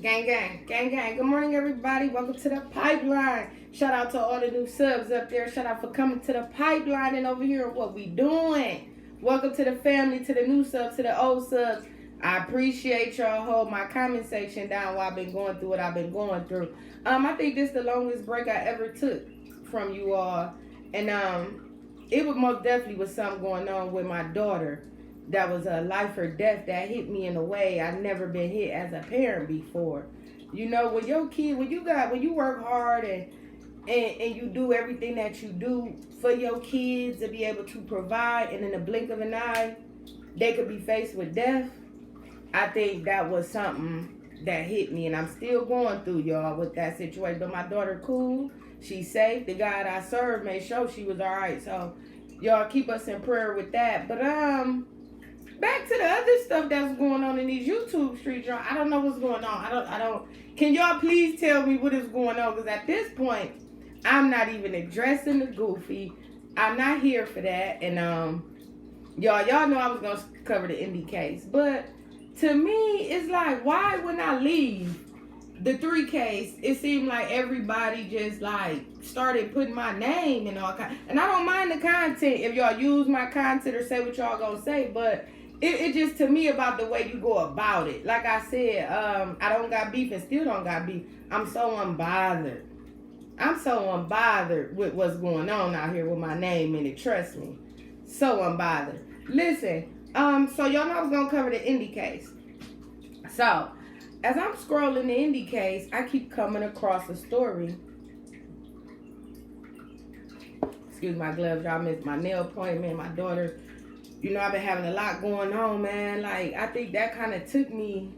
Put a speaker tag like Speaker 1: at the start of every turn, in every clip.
Speaker 1: Gang, gang, gang, gang. Good morning, everybody. Welcome to the pipeline. Shout out to all the new subs up there. Shout out for coming to the pipeline and over here. What we doing? Welcome to the family, to the new subs, to the old subs. I appreciate y'all. Hold my comment section down while I've been going through what I've been going through. I think this is the longest break I ever took from you all, and it was most definitely was something going on with my daughter. That was a life or death that hit me in a way I've never been hit as a parent before. You know, when your kid, when you work hard and you do everything that you do for your kids to be able to provide, and in the blink of an eye, they could be faced with death. I think that was something that hit me, and I'm still going through, y'all, with that situation. But my daughter cool. She's safe. The God I serve made sure she was all right. So y'all keep us in prayer with that. But back to the other stuff that's going on in these YouTube streets, y'all. I don't know what's going on. I don't. Can y'all please tell me what is going on? Because at this point, I'm not even addressing the goofy. I'm not here for that. And y'all know I was gonna cover the indie case, but to me, it's like, why when I leave the 3 case, it seemed like everybody just like started putting my name and all kind. And I don't mind the content if y'all use my content or say what y'all gonna say, but it just to me about the way you go about it. Like I said, I don't got beef and still don't got beef. I'm so unbothered. I'm so unbothered with what's going on out here with my name in it. Trust me, so unbothered. Listen, so y'all know I was gonna cover the indie case. So as I'm scrolling the indie case, I keep coming across a story. Excuse my gloves, y'all. Missed my nail appointment. My daughter. You know, I've been having a lot going on, man. Like, I think that kind of took me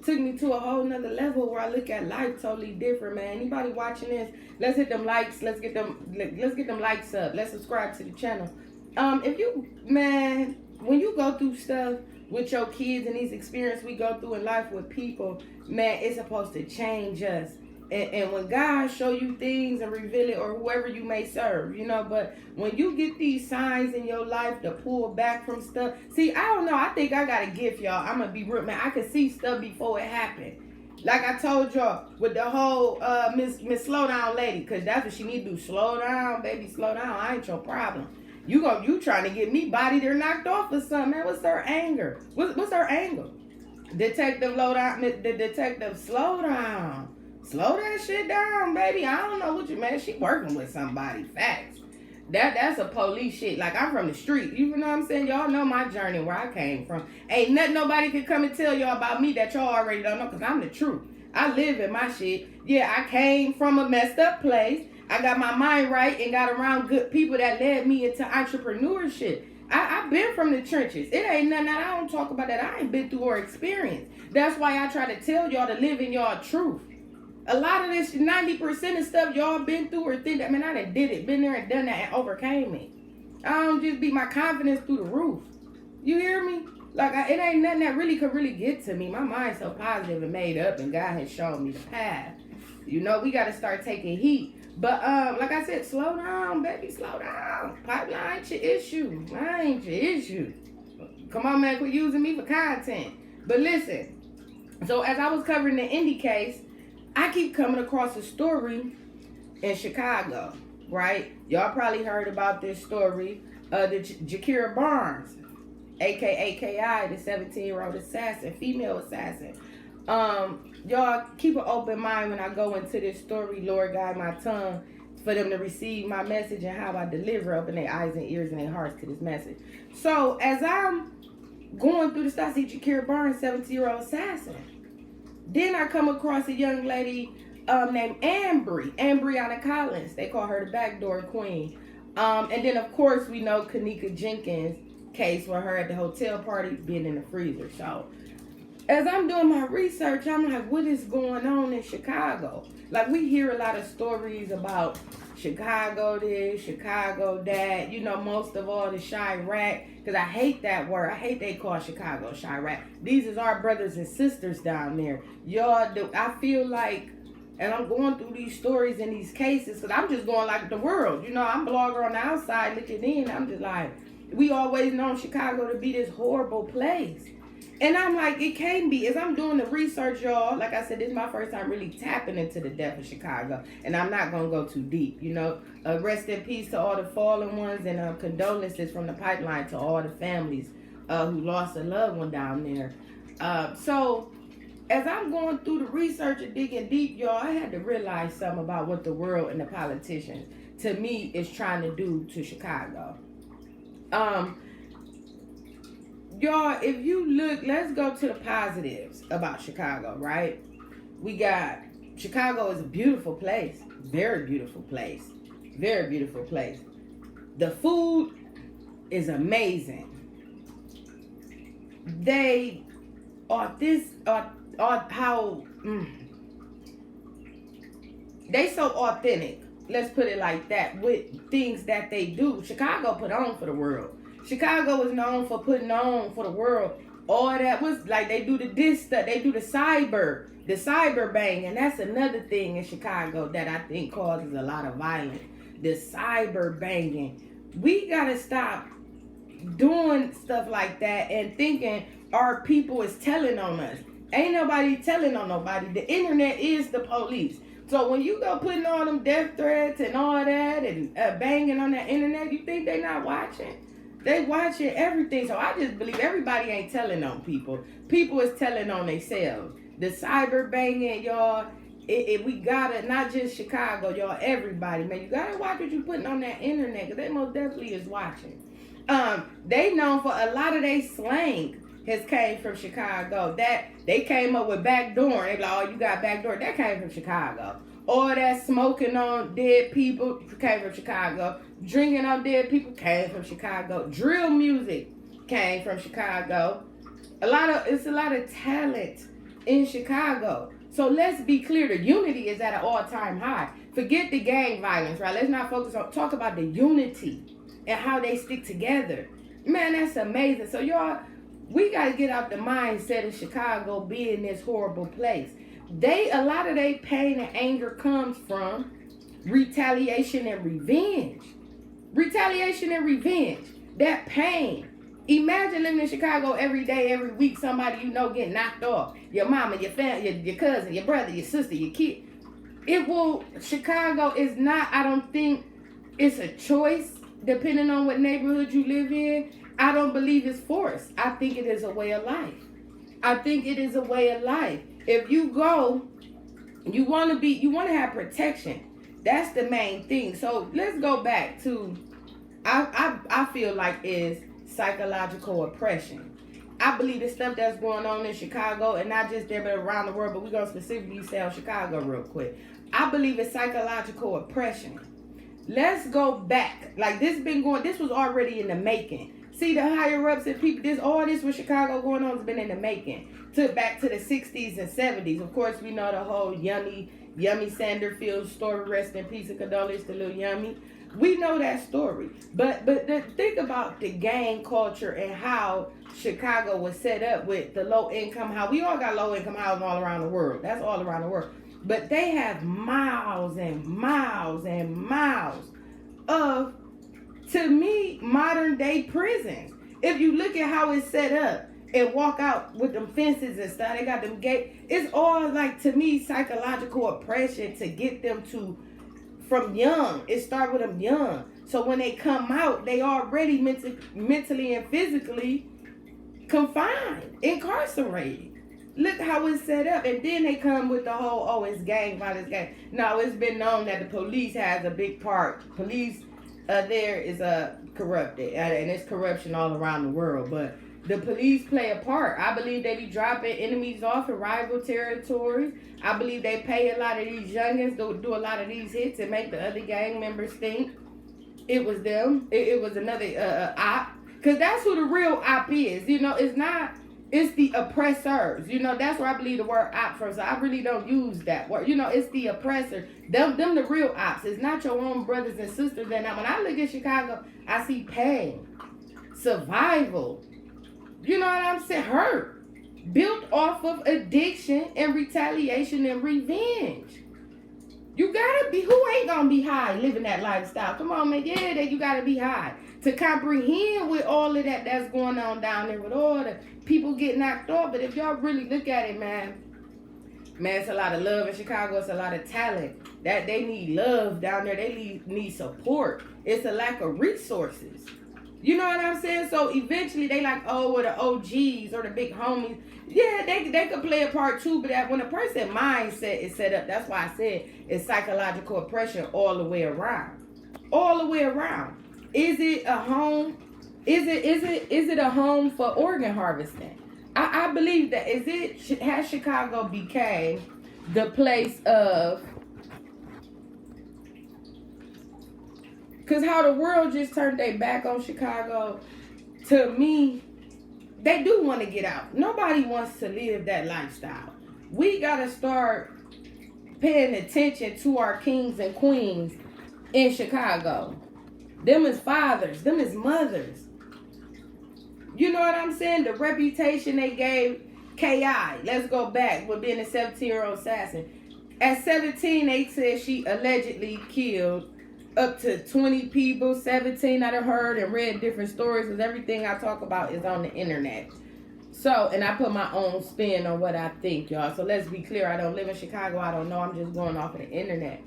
Speaker 1: to a whole nother level where I look at life totally different, man. Anybody watching this, let's hit them likes. Let's get them likes up. Let's subscribe to the channel. If you, man, when you go through stuff with your kids and these experiences we go through in life with people, man, it's supposed to change us. And when God show you things and reveal it, or whoever you may serve, you know, but when you get these signs in your life to pull back from stuff, see, I don't know, I think I got a gift, y'all. I'm gonna be real, man. I could see stuff before it happened. Like I told y'all with the whole Miss Slow Down lady, because that's what she need to do. Slow down, baby, slow down. I ain't your problem. You trying to get me bodied or knocked off or something, man. What's her anger? What's her angle? Detective, low down. The detective, slow down. Slow that shit down, baby. I don't know what you, man. She working with somebody. Facts. That's a police shit. Like, I'm from the street. You know what I'm saying? Y'all know my journey, where I came from. Ain't nothing nobody can come and tell y'all about me that y'all already don't know, because I'm the truth. I live in my shit. Yeah, I came from a messed up place. I got my mind right and got around good people that led me into entrepreneurship. I've been from the trenches. It ain't nothing that I don't talk about that I ain't been through or experienced. That's why I try to tell y'all to live in y'all truth. A lot of this, 90% of stuff y'all been through or think that, man, I done did it, been there and done that and overcame it. I don't just be my confidence through the roof. You hear me? Like, it ain't nothing that really could really get to me. My mind's so positive and made up, and God has shown me the path. You know, we got to start taking heat. But, like I said, slow down, baby, slow down. Pipeline ain't your issue. I ain't your issue. Come on, man, quit using me for content. But listen, so as I was covering the indie case, I keep coming across a story in Chicago, right? Y'all probably heard about this story. The Jakira Barnes, a.k.a. K.I., the 17-year-old assassin, female assassin. Y'all keep an open mind when I go into this story. Lord, guide my tongue for them to receive my message and how I deliver, open their eyes and ears and their hearts to this message. So as I'm going through the stuff, I see Jakira Barnes, 17-year-old assassin. Then I come across a young lady named Ambri, Ambriana Collins. They call her the Backdoor Queen. And then, of course, we know Kaneeka Jenkins case with her at the hotel party being in the freezer. So as I'm doing my research, I'm like, what is going on in Chicago? Like, we hear a lot of stories about Chicago this, Chicago that, you know, most of all the Chirac, because I hate that word. I hate they call Chicago Chirac. These is our brothers and sisters down there. Y'all, I feel like, and I'm going through these stories and these cases, because I'm just going like the world. You know, I'm a blogger on the outside looking in. I'm just like, we always known Chicago to be this horrible place. And I'm like, it can't be. As I'm doing the research, y'all, like I said, this is my first time really tapping into the death of Chicago. And I'm not going to go too deep, you know. Rest in peace to all the fallen ones, and condolences from the pipeline to all the families who lost a loved one down there. So as I'm going through the research and digging deep, y'all, I had to realize something about what the world and the politicians, to me, is trying to do to Chicago. Y'all, if you look, let's go to the positives about Chicago, right? We got, Chicago is a beautiful place. Very beautiful place. Very beautiful place. The food is amazing. They are they so authentic. Let's put it like that, with things that they do. Chicago put on for the world. Chicago is known for putting on for the world. All that was like, they do they do the cyberbanging. That's another thing in Chicago that I think causes a lot of violence. The cyberbanging. We gotta stop doing stuff like that and thinking our people is telling on us. Ain't nobody telling on nobody. The internet is the police. So when you go putting all them death threats and all that and banging on that internet, you think they not watching? They watching everything. So I just believe everybody ain't telling on people. People is telling on themselves. The cyber banging, y'all, we gotta, not just Chicago, y'all, everybody, man, you gotta watch what you putting on that internet, because they most definitely is watching. They known for a lot of their slang has came from Chicago. That they came up with backdoor. They like, oh, you got backdoor. That came from Chicago. All that smoking on dead people came from Chicago. Drinking on dead people came from Chicago. Drill music came from Chicago. It's a lot of talent in Chicago. So let's be clear, the unity is at an all-time high. Forget the gang violence, right? Let's not talk about the unity and how they stick together. Man, that's amazing. So y'all, we got to get out the mindset of Chicago being this horrible place. A lot of their pain and anger comes from retaliation and revenge. Retaliation and revenge. That pain. Imagine living in Chicago every day, every week, somebody you know getting knocked off. Your mama, your family, your cousin, your brother, your sister, your kid. Chicago is not, I don't think it's a choice depending on what neighborhood you live in. I don't believe it's forced. I think it is a way of life. I think it is a way of life. If you go, you want to have protection. That's the main thing. So let's go back to, I feel like is psychological oppression. I believe the stuff that's going on in Chicago, and not just there but around the world, but we're going to specifically say on Chicago real quick. I believe it's psychological oppression. Let's go back. Like this was already in the making. See, the higher ups and people, all this with Chicago going on has been in the making. Back to the 60s and 70s. Of course, we know the whole Yummy Sanderfield story. Rest in peace and condolences to Lil Yummy. We know that story. But think about the gang culture and how Chicago was set up with the low income house. We all got low income houses all around the world. That's all around the world. But they have miles and miles and miles of, to me, modern day prisons. If you look at how it's set up and walk out with them fences and stuff, they got them gates. It's all like, to me, psychological oppression to get them to, from young. It started with them young. So when they come out, they already mentally and physically confined, incarcerated. Look how it's set up. And then they come with the whole, it's gang violence, gang. No, it's been known that the police has a big part. Police there is corrupted, and it's corruption all around the world. But the police play a part. I believe they be dropping enemies off in rival territories. I believe they pay a lot of these youngins to do a lot of these hits and make the other gang members think it was them. It was another op. Because that's who the real op is. You know, it's the oppressors. You know, that's where I believe the word op from. So I really don't use that word. You know, it's the oppressor. Them the real ops. It's not your own brothers and sisters. And when I look at Chicago, I see pain, survival. You know what I'm saying? Hurt. Built off of addiction and retaliation and revenge. You gotta be, who ain't gonna be high living that lifestyle? Come on, man. Yeah, you gotta be high. to comprehend with all of that that's going on down there, with all the people getting knocked off. But if y'all really look at it, man, it's a lot of love in Chicago. It's a lot of talent. That they need love down there. They need support. It's a lack of resources. You know what I'm saying? So eventually they like, oh, well, the OGs or the big homies. Yeah, they could play a part too, but that when a person's mindset is set up, that's why I said it's psychological oppression all the way around. All the way around. Is it a home? Is it a home for organ harvesting? I believe that has Chicago became the place of, because how the world just turned their back on Chicago, to me, they do want to get out. Nobody wants to live that lifestyle. We got to start paying attention to our kings and queens in Chicago. Them is fathers. Them is mothers. You know what I'm saying? The reputation they gave K.I. Let's go back with being a 17-year-old assassin. At 17, they said she allegedly killed up to 20 people. 17 I done heard and read different stories, because everything I talk about is on the internet. So, and I put my own spin on what I think, y'all. So let's be clear. I don't live in Chicago. I don't know. I'm just going off of the internet.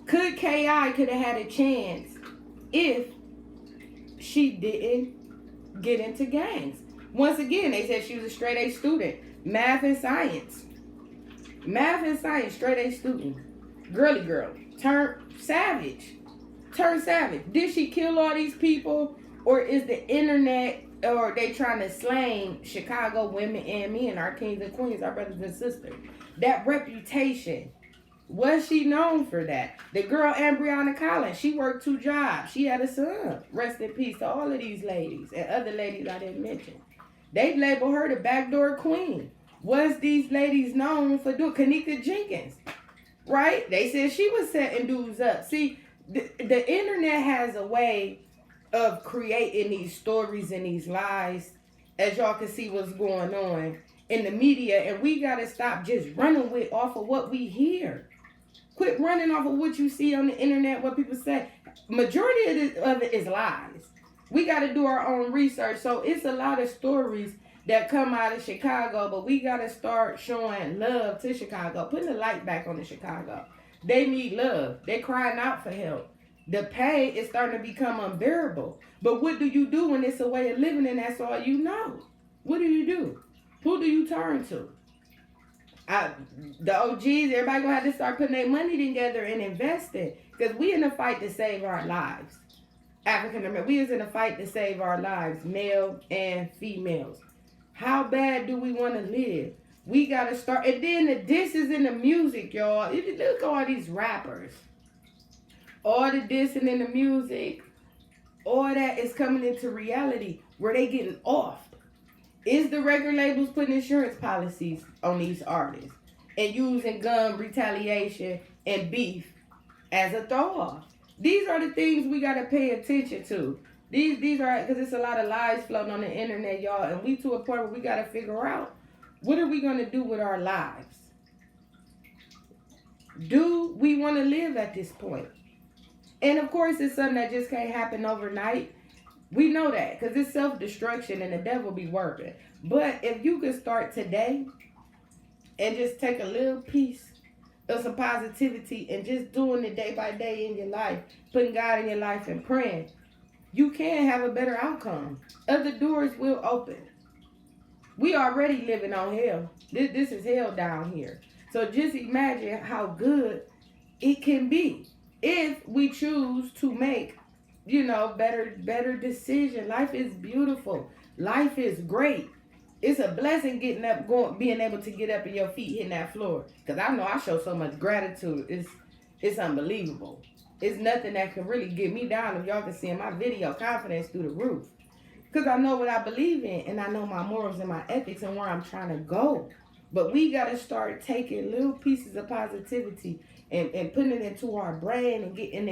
Speaker 1: Could K.I. could have had a chance if she didn't get into gangs? Once again, they said she was a straight A student. Math and science. Math and science, straight A student. Girly girl. Turned savage. Did she kill all these people? Or is the internet, or they trying to slang Chicago women and men, our kings and queens, our brothers and sisters? That reputation. Was she known for that? The girl Ambri Collins, she worked 2 jobs. She had a son. Rest in peace to all of these ladies and other ladies I didn't mention. They labeled her the Backdoor Queen. Was these ladies known for doing? Kaneeka Jenkins, right? They said she was setting dudes up. See, the internet has a way of creating these stories and these lies, as y'all can see what's going on in the media, and we got to stop just running off of what we hear. Quit running off of what you see on the internet, what people say. Majority of it is lies. We got to do our own research. So it's a lot of stories that come out of Chicago, but we got to start showing love to Chicago, putting the light back on the Chicago. They need love. They're crying out for help. The pain is starting to become unbearable. But what do you do when it's a way of living and that's all you know? What do you do? Who do you turn to? The OGs, everybody gonna have to start putting their money together and investing, because we in a fight to save our lives. African American, we is in a fight to save our lives, male and females. How bad do we want to live? We gotta start, and then the disses in the music, y'all. Look at all these rappers, all the dissing in the music, all that is coming into reality where they getting off. Is the record labels putting insurance policies on these artists and using gun retaliation and beef as a throw-off? These are the things we got to pay attention to. These are, because it's a lot of lies floating on the internet, y'all, and we to a point where we got to figure out, what are we going to do with our lives? Do we want to live at this point? And of course, it's something that just can't happen overnight. We know that, because it's self-destruction and the devil be working. But if you could start today and just take a little piece of some positivity and just doing it day by day in your life, putting God in your life and praying, you can have a better outcome. Other doors will open. We already living on hell. This is hell down here. So just imagine how good it can be if we choose to make, better decision. Life is beautiful. Life is great. It's a blessing getting up, being able to get up and your feet hitting that floor. Because I know I show so much gratitude. It's unbelievable. It's nothing that can really get me down. If y'all can see in my video, confidence through the roof. Because I know what I believe in, and I know my morals and my ethics and where I'm trying to go. But we got to start taking little pieces of positivity and putting it into our brain and getting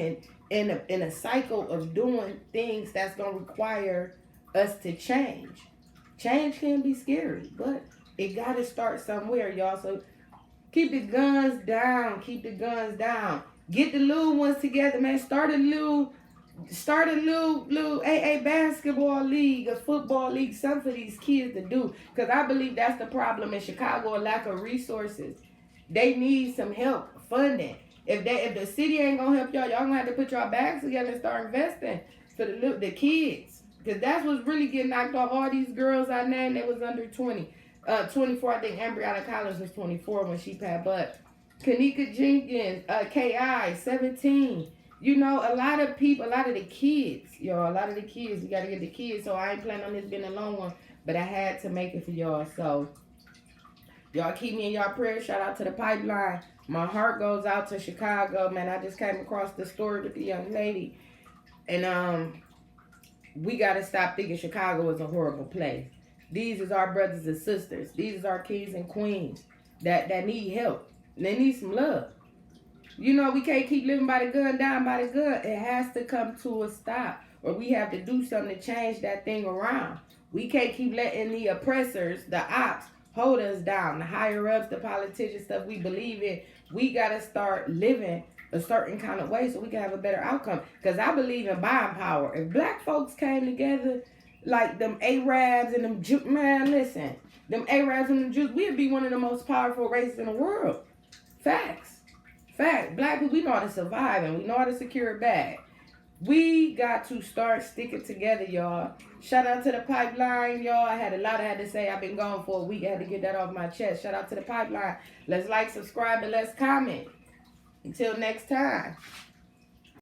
Speaker 1: in a cycle of doing things that's going to require us to change. Change can be scary, but it got to start somewhere, y'all. So keep the guns down. Keep the guns down. Get the little ones together, man. Start a little Start a little AA basketball league, a football league, something for these kids to do. Because I believe that's the problem in Chicago, a lack of resources. They need some help funding. If the city ain't gonna help y'all gonna have to put y'all bags together and start investing for the kids. Because that's what's really getting knocked off. All these girls I named that was under 20. 24, I think Ambri out of college was 24 when she passed. But Kaneeka Jenkins, KI, 17. You know, a lot of people, a lot of the kids, y'all, a lot of the kids, you got to get the kids. So I ain't planning on this being a long one, but I had to make it for y'all. So y'all keep me in y'all prayers. Shout out to the pipeline. My heart goes out to Chicago, man. I just came across the story with the young lady. And we got to stop thinking Chicago is a horrible place. These is our brothers and sisters. These is our kings and queens that need help. They need some love. You know, we can't keep living by the gun, down by the gun. It has to come to a stop. Or we have to do something to change that thing around. We can't keep letting the oppressors, the ops, hold us down. The higher-ups, the politicians, stuff we believe in. We got to start living a certain kind of way so we can have a better outcome. Because I believe in buying power. If black folks came together like them Arabs and them Jews, man, listen. Them Arabs and them Jews, we'd be one of the most powerful races in the world. Facts. Fact, black people, we know how to survive and we know how to secure it back. We got to start sticking together, y'all. Shout out to the pipeline, y'all. I had a lot I had to say. I've been gone for a week. I had to get that off my chest. Shout out to the pipeline. Let's like, subscribe, and let's comment. Until next time.